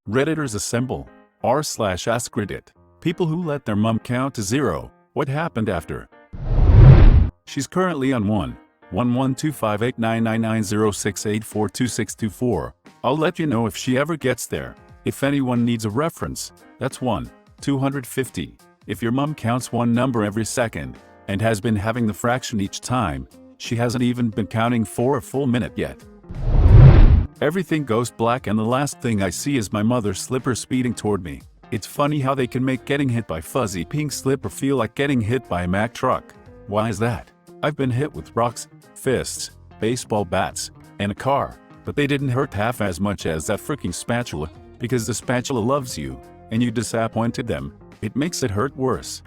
Redditors assemble. r/AskReddit. People who let their mom count to 0. What happened after? She's currently on 1-112589990684264. I'll let you know if she ever gets there. If anyone needs a reference, that's 1-250. If your mom counts one number every second, and has been having the fraction each time, she hasn't even been counting for a full minute yet. Everything goes black and the last thing I see is my mother's slipper speeding toward me. It's funny how they can make getting hit by fuzzy pink slipper feel like getting hit by a Mack truck. Why is that? I've been hit with rocks, fists, baseball bats, and a car, but they didn't hurt half as much as that freaking spatula, because the spatula loves you, and you disappointed them. It makes it hurt worse.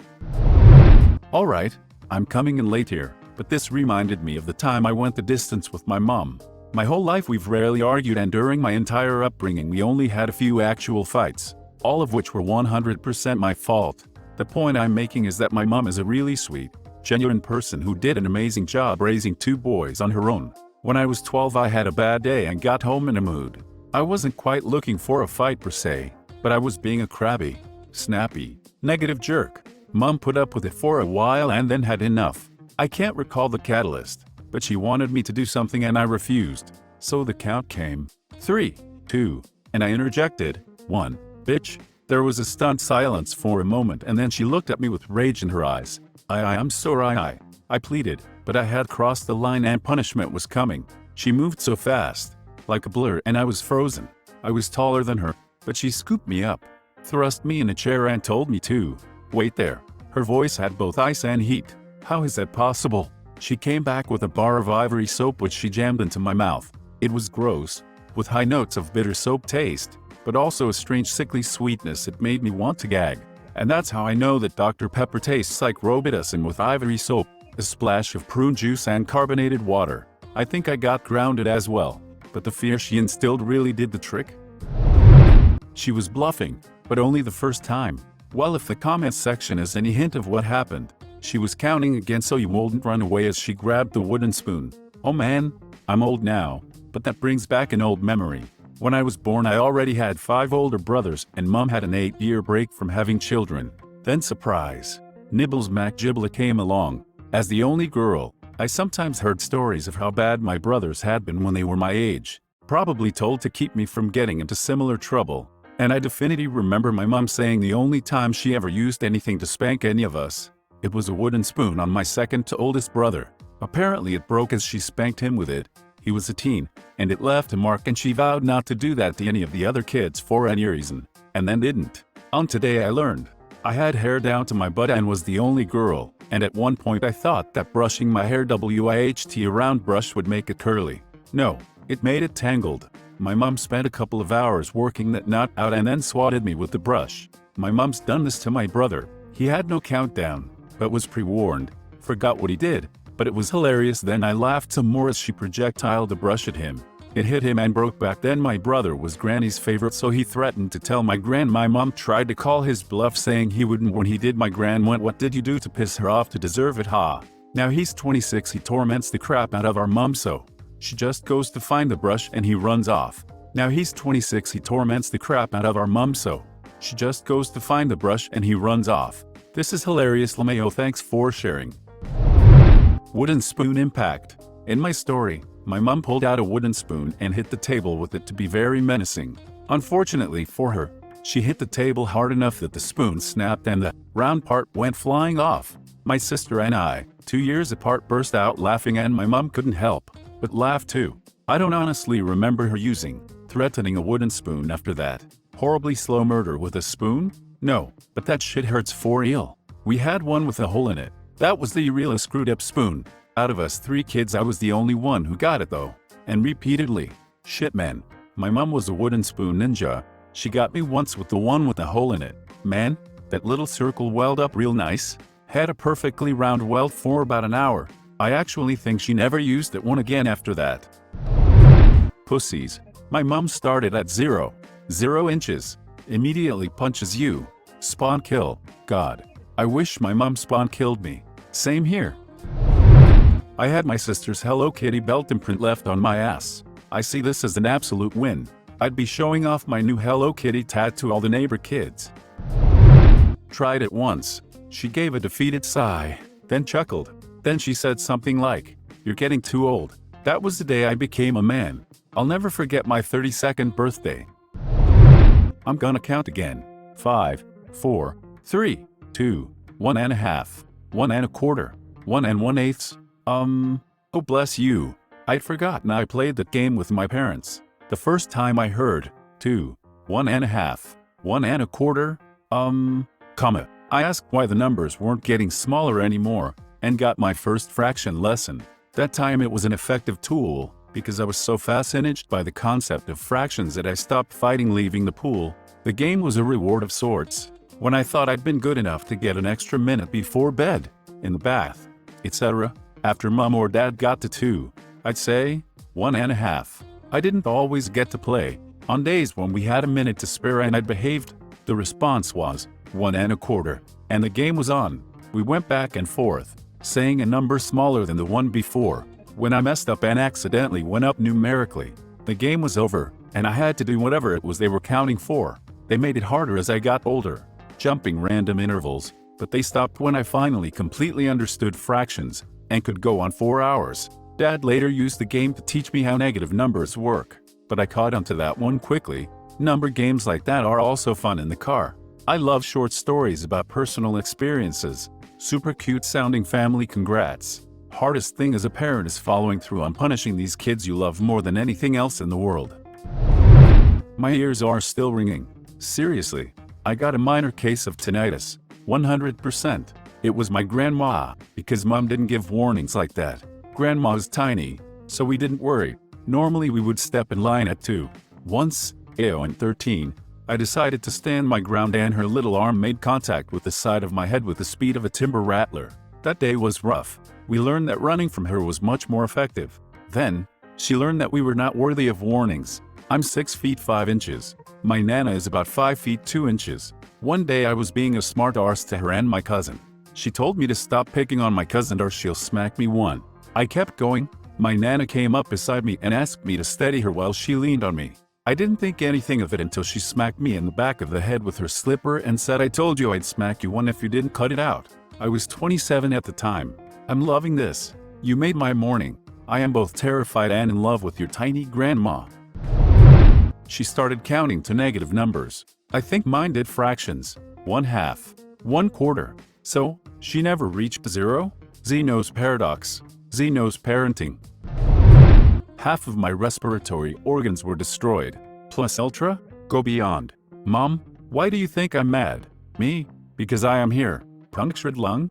Alright, I'm coming in late here, but this reminded me of the time I went the distance with my mom. My whole life we've rarely argued, and during my entire upbringing we only had a few actual fights, all of which were 100% my fault. The point I'm making is that my mom is a really sweet, genuine person who did an amazing job raising 2 boys on her own. When I was 12 I had a bad day and got home in a mood. I wasn't quite looking for a fight per se, but I was being a crabby, snappy, negative jerk. Mom put up with it for a while and then had enough. I can't recall the catalyst, but she wanted me to do something and I refused. So the count came. 3, 2, and I interjected, 1, bitch. There was a stunned silence for a moment and then she looked at me with rage in her eyes. I'm sorry, I pleaded, but I had crossed the line and punishment was coming. She moved so fast, like a blur, and I was frozen. I was taller than her, but she scooped me up, thrust me in a chair and told me to wait there. Her voice had both ice and heat. How is that possible? She came back with a bar of ivory soap which she jammed into my mouth. It was gross, with high notes of bitter soap taste, but also a strange sickly sweetness that made me want to gag. And that's how I know that Dr. Pepper tastes like Robitussin with ivory soap, a splash of prune juice and carbonated water. I think I got grounded as well, but the fear she instilled really did the trick. She was bluffing, but only the first time. Well, if the comments section is any hint of what happened, she was counting again so you wouldn't run away as she grabbed the wooden spoon. Oh man, I'm old now, but that brings back an old memory. When I was born I already had 5 older brothers and mom had an 8-year break from having children. Then surprise, Nibbles MacGibla came along. As the only girl, I sometimes heard stories of how bad my brothers had been when they were my age, probably told to keep me from getting into similar trouble. And I definitely remember my mom saying the only time she ever used anything to spank any of us, it was a wooden spoon on my second to oldest brother. Apparently it broke as she spanked him with it. He was a teen, and it left a mark, and she vowed not to do that to any of the other kids for any reason, and then didn't. On today I learned. I had hair down to my butt and was the only girl, and at one point I thought that brushing my hair WIHT around brush would make it curly. No, it made it tangled. My mom spent a couple of hours working that knot out and then swatted me with the brush. My mom's done this to my brother. He had no countdown, but was pre-warned. Forgot what he did, but it was hilarious. Then I laughed some more as she projectiled the brush at him. It hit him and broke back. Then my brother was Granny's favorite, so he threatened to tell my gran. My mom tried to call his bluff, saying he wouldn't. When he did, my gran went, "What did you do to piss her off to deserve it, ha?" Now he's 26, he torments the crap out of our mom, so she just goes to find the brush and he runs off. Now he's 26, he torments the crap out of our mom, so she just goes to find the brush and he runs off. This is hilarious. LMAO, thanks for sharing. Wooden spoon impact. In my story, my mom pulled out a wooden spoon and hit the table with it to be very menacing. Unfortunately for her, she hit the table hard enough that the spoon snapped and the round part went flying off. My sister and I, 2 years apart, burst out laughing, and my mom couldn't help but laugh too. I don't honestly remember her threatening a wooden spoon after that. Horribly slow murder with a spoon? No, but that shit hurts for real. We had one with a hole in it. That was the real screwed up spoon. Out of us 3 kids I was the only one who got it though. And repeatedly. Shit man, my mom was a wooden spoon ninja. She got me once with the one with the hole in it. Man, that little circle welled up real nice. Had a perfectly round weld for about an hour. I actually think she never used that one again after that. Pussies. My mom started at 0 inches. Immediately punches you. Spawn kill. God. I wish my mom spawn killed me. Same here. I had my sister's Hello Kitty belt imprint left on my ass. I see this as an absolute win. I'd be showing off my new Hello Kitty tattoo to all the neighbor kids. Tried it once. She gave a defeated sigh, then chuckled. Then she said something like, "You're getting too old." That was the day I became a man. I'll never forget my 32nd birthday. I'm gonna count again. 5, 4, 3, 2, 1.5, 1.25, 1 1/8. Oh bless you. I'd forgotten I played that game with my parents. The first time I heard 2, 1.5, 1.25, comma, I asked why the numbers weren't getting smaller anymore, and got my first fraction lesson. That time it was an effective tool, because I was so fascinated by the concept of fractions that I stopped fighting leaving the pool. The game was a reward of sorts. When I thought I'd been good enough to get an extra minute before bed, in the bath, etc., after mom or dad got to 2, I'd say 1.5. I didn't always get to play. On days when we had a minute to spare and I'd behaved, the response was 1.25, and the game was on. We went back and forth, saying a number smaller than the one before. When I messed up and accidentally went up numerically, the game was over, and I had to do whatever it was they were counting for. They made it harder as I got older, jumping random intervals, but they stopped when I finally completely understood fractions, and could go on 4 hours. Dad later used the game to teach me how negative numbers work, but I caught on to that one quickly. Number games like that are also fun in the car. I love short stories about personal experiences. Super cute sounding family congrats. Hardest thing as a parent is following through on punishing these kids you love more than anything else in the world. My ears are still ringing. Seriously, I got a minor case of tinnitus. 100%. It was my grandma, because mom didn't give warnings like that. Grandma's tiny, so we didn't worry. Normally we would step in line at 2. Once, in 13, I decided to stand my ground and her little arm made contact with the side of my head with the speed of a timber rattler. That day was rough. We learned that running from her was much more effective. Then, she learned that we were not worthy of warnings. I'm 6 feet 5 inches. My nana is about 5 feet 2 inches. One day I was being a smart arse to her and my cousin. She told me to stop picking on my cousin or she'll smack me one. I kept going. My nana came up beside me and asked me to steady her while she leaned on me. I didn't think anything of it until she smacked me in the back of the head with her slipper and said, "I told you I'd smack you one if you didn't cut it out." I was 27 at the time. I'm loving this. You made my morning. I am both terrified and in love with your tiny grandma. She started counting to negative numbers. I think mine did fractions. 1/2, 1/4. So, she never reached 0? Zeno's paradox. Zeno's parenting. Half of my respiratory organs were destroyed. Plus ultra? Go beyond. Mom, why do you think I'm mad? Me? Because I am here. Punctured lung?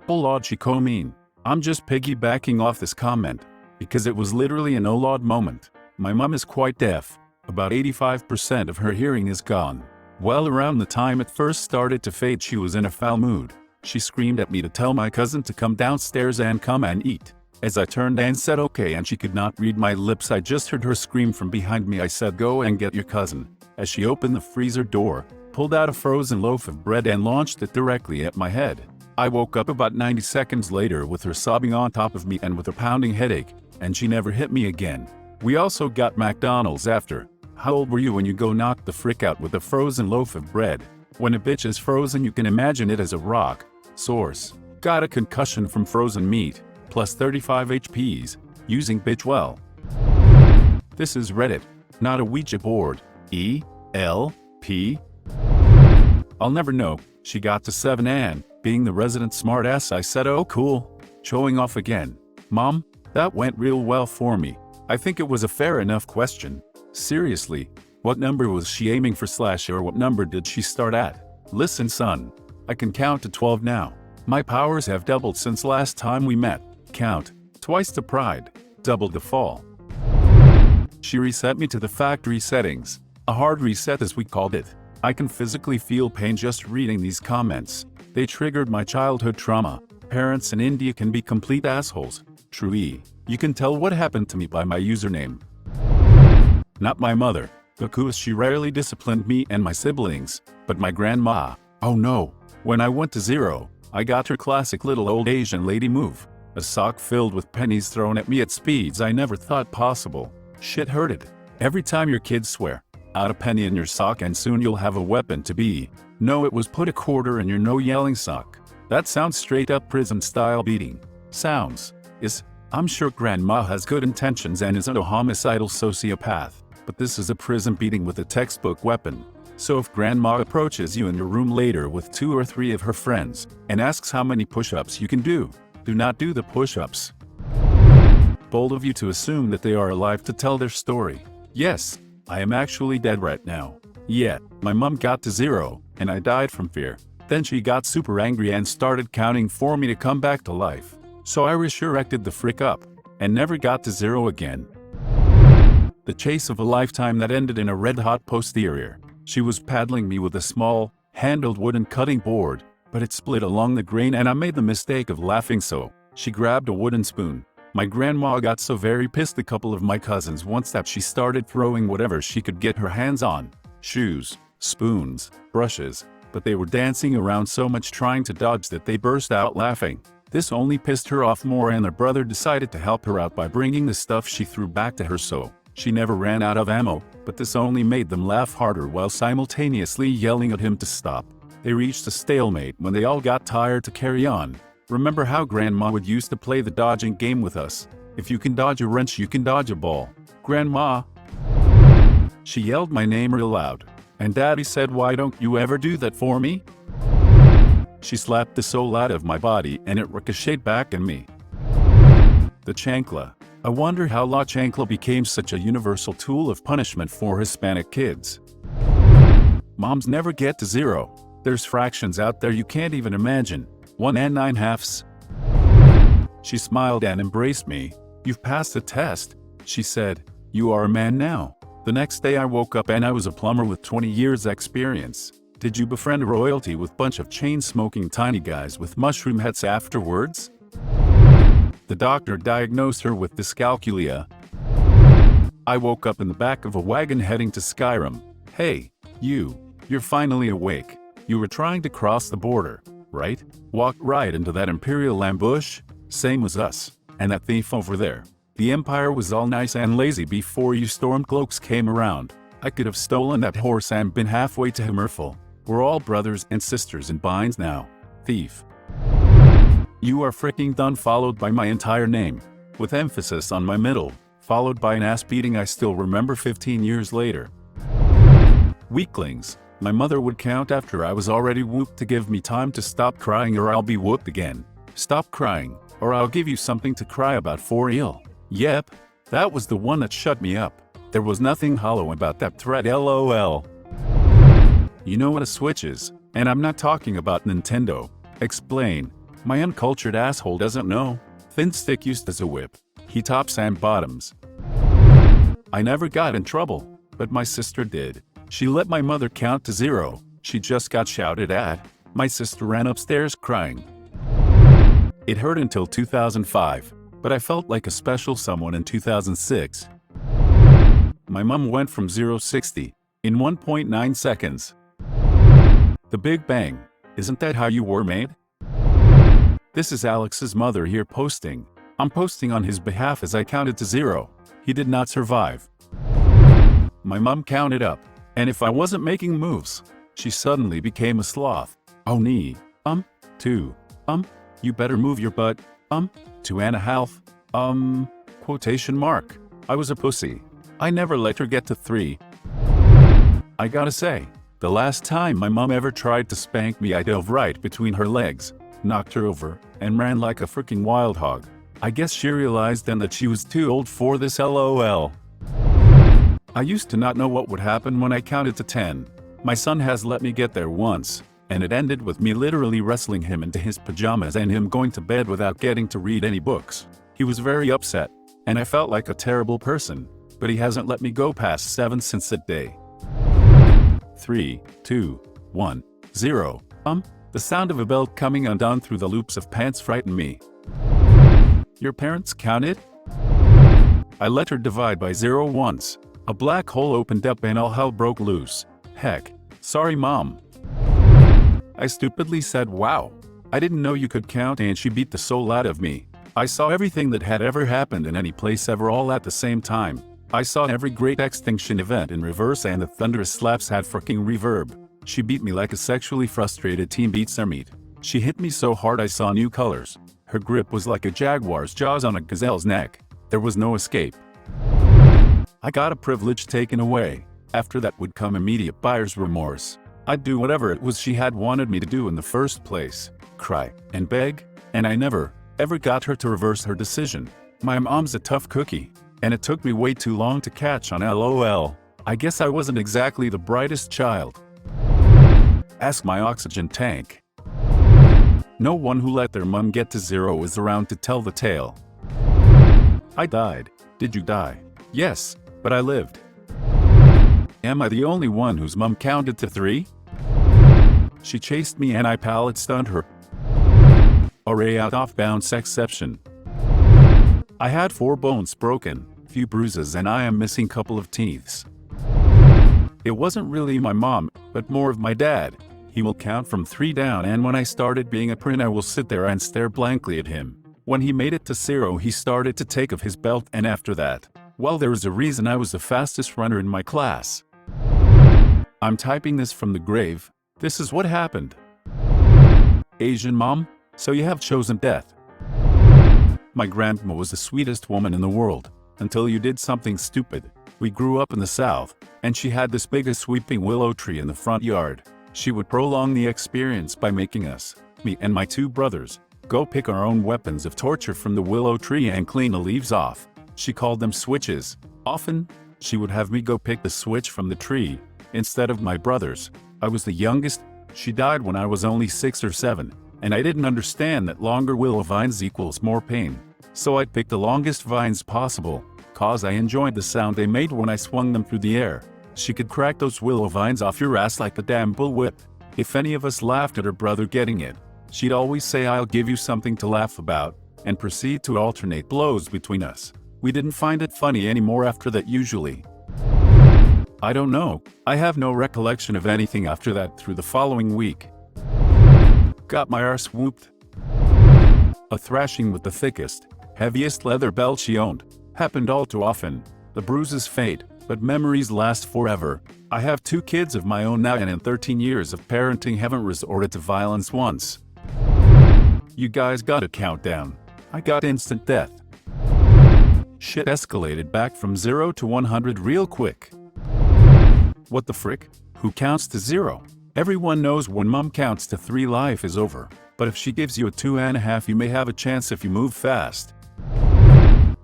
Olod Shikomin. I'm just piggybacking off this comment, because it was literally an Olod moment. My mom is quite deaf. About 85% of her hearing is gone. Well, around the time it first started to fade, she was in a foul mood. She screamed at me to tell my cousin to come downstairs and come and eat. As I turned and said okay and she could not read my lips, I just heard her scream from behind me. I said, "Go and get your cousin." As she opened the freezer door, pulled out a frozen loaf of bread and launched it directly at my head. I woke up about 90 seconds later with her sobbing on top of me and with a pounding headache, and she never hit me again. We also got McDonald's after. How old were you when you go knock the frick out with a frozen loaf of bread? When a bitch is frozen, you can imagine it as a rock. Source. Got a concussion from frozen meat, plus 35 HPs, using bitch well. This is Reddit, not a Ouija board. ELP. I'll never know. She got to 7 and, being the resident smartass, I said, "Oh cool." Showing off again. Mom, that went real well for me. I think it was a fair enough question. Seriously, what number was she aiming for / or what number did she start at? Listen son, I can count to 12 now. My powers have doubled since last time we met. Count, twice the pride, double the fall. She reset me to the factory settings. A hard reset as we called it. I can physically feel pain just reading these comments. They triggered my childhood trauma. Parents in India can be complete assholes. True. You can tell what happened to me by my username. Not my mother, because she rarely disciplined me and my siblings, but my grandma. Oh no. When I went to 0, I got her classic little old Asian lady move. A sock filled with pennies thrown at me at speeds I never thought possible. Shit hurted. Every time your kids swear, out a penny in your sock and soon you'll have a weapon to be. No, it was put a quarter in your no yelling sock. That sounds straight up prison style beating. Sounds. I'm sure grandma has good intentions and isn't a homicidal sociopath, but this is a prison beating with a textbook weapon. So if grandma approaches you in your room later with 2 or 3 of her friends and asks how many push-ups you can do not do the push-ups. Bold of you to assume that they are alive to tell their story. Yes, I am actually dead right now. Yeah, my mom got to 0, and I died from fear. Then she got super angry and started counting for me to come back to life. So I resurrected the frick up, and never got to 0 again. The chase of a lifetime that ended in a red-hot posterior. She was paddling me with a small, handled wooden cutting board, but it split along the grain and I made the mistake of laughing, so she grabbed a wooden spoon. My grandma got so very pissed a couple of my cousins once that she started throwing whatever she could get her hands on. Shoes, spoons, brushes, but they were dancing around so much trying to dodge that they burst out laughing. This only pissed her off more and her brother decided to help her out by bringing the stuff she threw back to her, so she never ran out of ammo, but this only made them laugh harder while simultaneously yelling at him to stop. They reached a stalemate when they all got tired to carry on. Remember how grandma would used to play the dodging game with us? If you can dodge a wrench, you can dodge a ball. Grandma! She yelled my name real loud, and Daddy said, "Why don't you ever do that for me?" She slapped the soul out of my body and it ricocheted back at me. The chancla. I wonder how La Chancla became such a universal tool of punishment for Hispanic kids. Moms never get to 0. There's fractions out there you can't even imagine. 1 and 9/2. She smiled and embraced me. "You've passed the test," she said. "You are a man now." The next day I woke up and I was a plumber with 20 years experience. Did you befriend royalty with bunch of chain-smoking tiny guys with mushroom heads afterwards? The doctor diagnosed her with dyscalculia. I woke up in the back of a wagon heading to Skyrim. "Hey, you're finally awake. You were trying to cross the border, right? Walked right into that Imperial ambush? Same as us. And that thief over there. The Empire was all nice and lazy before you Stormcloaks came around. I could have stolen that horse and been halfway to Hammerfell. We're all brothers and sisters in binds now. Thief. You are freaking done," followed by my entire name, with emphasis on my middle, followed by an ass beating I still remember 15 years later. Weaklings. My mother would count after I was already whooped to give me time to stop crying or I'll be whooped again. "Stop crying, or I'll give you something to cry about for real." Yep, that was the one that shut me up. There was nothing hollow about that threat, lol. You know what a Switch is, and I'm not talking about Nintendo. Explain. My uncultured asshole doesn't know. Thin stick used as a whip. He tops and bottoms. I never got in trouble, but my sister did. She let my mother count to 0. She just got shouted at. My sister ran upstairs crying. It hurt until 2005, but I felt like a special someone in 2006. My mom went from 0-60 in 1.9 seconds. The Big Bang. Isn't that how you were made? This is Alex's mother here posting. I'm posting on his behalf as I counted to 0. He did not survive. My mom counted up, and if I wasn't making moves, she suddenly became a sloth. "Oh nee, 2, you better move your butt, 2.5, quotation mark. I was a pussy. I never let her get to 3. I gotta say, the last time my mom ever tried to spank me I dove right between her legs, knocked her over, and ran like a freaking wild hog. I guess she realized then that she was too old for this, lol. I used to not know what would happen when I counted to 10. My son has let me get there once, and it ended with me literally wrestling him into his pajamas and him going to bed without getting to read any books. He was very upset, and I felt like a terrible person, but he hasn't let me go past 7 since that day. 3, 2, 1, 0. The sound of a belt coming undone through the loops of pants frightened me. Your parents counted? I let her divide by 0 once. A black hole opened up and all hell broke loose. Heck, sorry mom. I stupidly said wow. I didn't know you could count, and she beat the soul out of me. I saw everything that had ever happened in any place ever all at the same time. I saw every great extinction event in reverse and the thunderous slaps had fucking reverb. She beat me like a sexually frustrated teen beats their meat. She hit me so hard I saw new colors. Her grip was like a jaguar's jaws on a gazelle's neck. There was no escape. I got a privilege taken away. After that would come immediate buyer's remorse. I'd do whatever it was she had wanted me to do in the first place. Cry and beg, and I never, ever got her to reverse her decision. My mom's a tough cookie, and it took me way too long to catch on. LOL. I guess I wasn't exactly the brightest child. Ask my oxygen tank. No one who let their mom get to 0 is around to tell the tale. I died. Did you die? Yes, but I lived. Am I the only one whose mom counted to 3? She chased me and I pallet stunned her. Array out off-bounds exception. I had 4 bones broken, few bruises, and I am missing couple of teeths. It wasn't really my mom, but more of my dad. He will count from 3 down, and when I started being a print I will sit there and stare blankly at him. When he made it to 0 he started to take off his belt, and after that, well, there was a reason I was the fastest runner in my class. I'm typing this from the grave. This is what happened. Asian mom? So you have chosen death. My grandma was the sweetest woman in the world, until you did something stupid. We grew up in the South, and she had this biggest sweeping willow tree in the front yard. She would prolong the experience by making us, me and my 2 brothers, go pick our own weapons of torture from the willow tree and clean the leaves off. She called them switches. Often, she would have me go pick the switch from the tree, instead of my brothers. I was the youngest. She died when I was only 6 or 7, and I didn't understand that longer willow vines equals more pain. So I'd pick the longest vines possible, cause I enjoyed the sound they made when I swung them through the air. She could crack those willow vines off your ass like a damn bullwhip. If any of us laughed at her brother getting it, she'd always say, "I'll give you something to laugh about," and proceed to alternate blows between us. We didn't find it funny anymore after that usually. I don't know. I have no recollection of anything after that through the following week. Got my arse whooped. A thrashing with the thickest, heaviest leather belt she owned. Happened all too often. The bruises fade, but memories last forever. I have 2 kids of my own now, and in 13 years of parenting haven't resorted to violence once. You guys got a countdown. I got instant death. Shit escalated back from 0 to 100 real quick. What the frick? Who counts to 0? Everyone knows when mom counts to 3 life is over, but if she gives you a 2.5 you may have a chance if you move fast.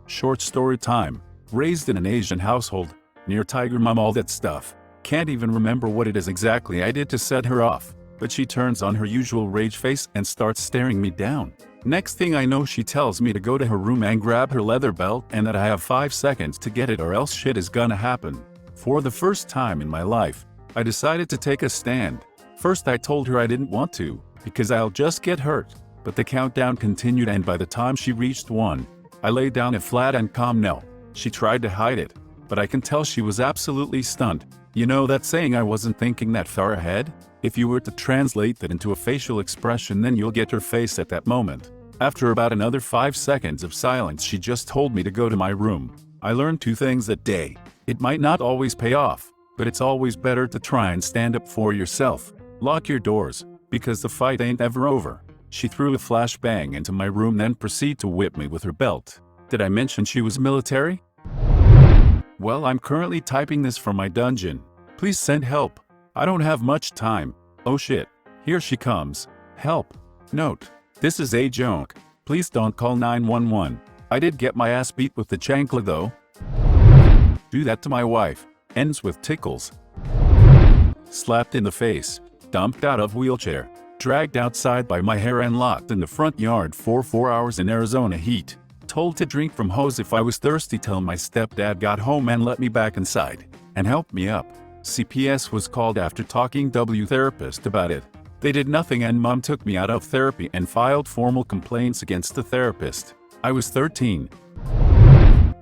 Short story time. Raised in an Asian household, near Tiger Mom, all that stuff. Can't even remember what it is exactly I did to set her off, but she turns on her usual rage face and starts staring me down. Next thing I know she tells me to go to her room and grab her leather belt and that I have 5 seconds to get it or else shit is gonna happen. For the first time in my life, I decided to take a stand. First I told her I didn't want to, because I'll just get hurt. But the countdown continued, and by the time she reached 1, I lay down a flat and calm knell. She tried to hide it, but I can tell she was absolutely stunned. You know that saying, I wasn't thinking that far ahead? If you were to translate that into a facial expression, then you'll get her face at that moment. After about another 5 seconds of silence, she just told me to go to my room. I learned 2 things that day. It might not always pay off, but it's always better to try and stand up for yourself. Lock your doors, because the fight ain't ever over. She threw a flashbang into my room, then proceeded to whip me with her belt. Did I mention she was military? Well, I'm currently typing this from my dungeon. Please send help. I don't have much time. Oh shit. Here she comes. Help. Note. This is a joke. Please don't call 911. I did get my ass beat with the chancla though. Do that to my wife. Ends with tickles. Slapped in the face. Dumped out of wheelchair. Dragged outside by my hair and locked in the front yard for 4 hours in Arizona heat. Told to drink from hose if I was thirsty till my stepdad got home and let me back inside and helped me up. CPS was called after talking to therapist about it. They did nothing, and mom took me out of therapy and filed formal complaints against the therapist. I was 13.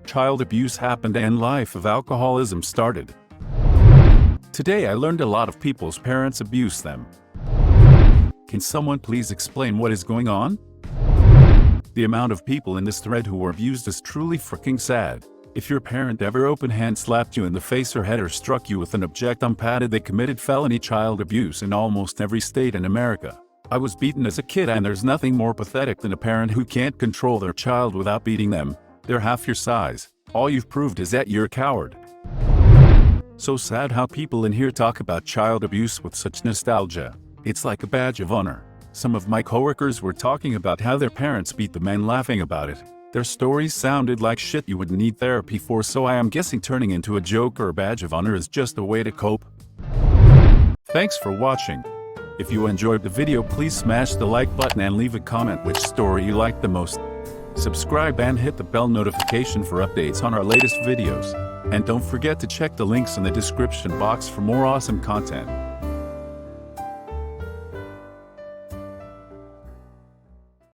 Child abuse happened and life of alcoholism started. Today I learned a lot of people's parents abuse them. Can someone please explain what is going on? The amount of people in this thread who were abused is truly freaking sad. If your parent ever open-hand slapped you in the face or head or struck you with an object unpadded, they committed felony child abuse in almost every state in America. I was beaten as a kid, and there's nothing more pathetic than a parent who can't control their child without beating them. They're half your size. All you've proved is that you're a coward. So sad how people in here talk about child abuse with such nostalgia. It's like a badge of honor. Some of my coworkers were talking about how their parents beat them and laughing about it. Their stories sounded like shit you would need therapy for, so I am guessing turning into a joke or a badge of honor is just a way to cope. Thanks for watching. If you enjoyed the video, please smash the like button and leave a comment which story you liked the most. Subscribe and hit the bell notification for updates on our latest videos. And don't forget to check the links in the description box for more awesome content.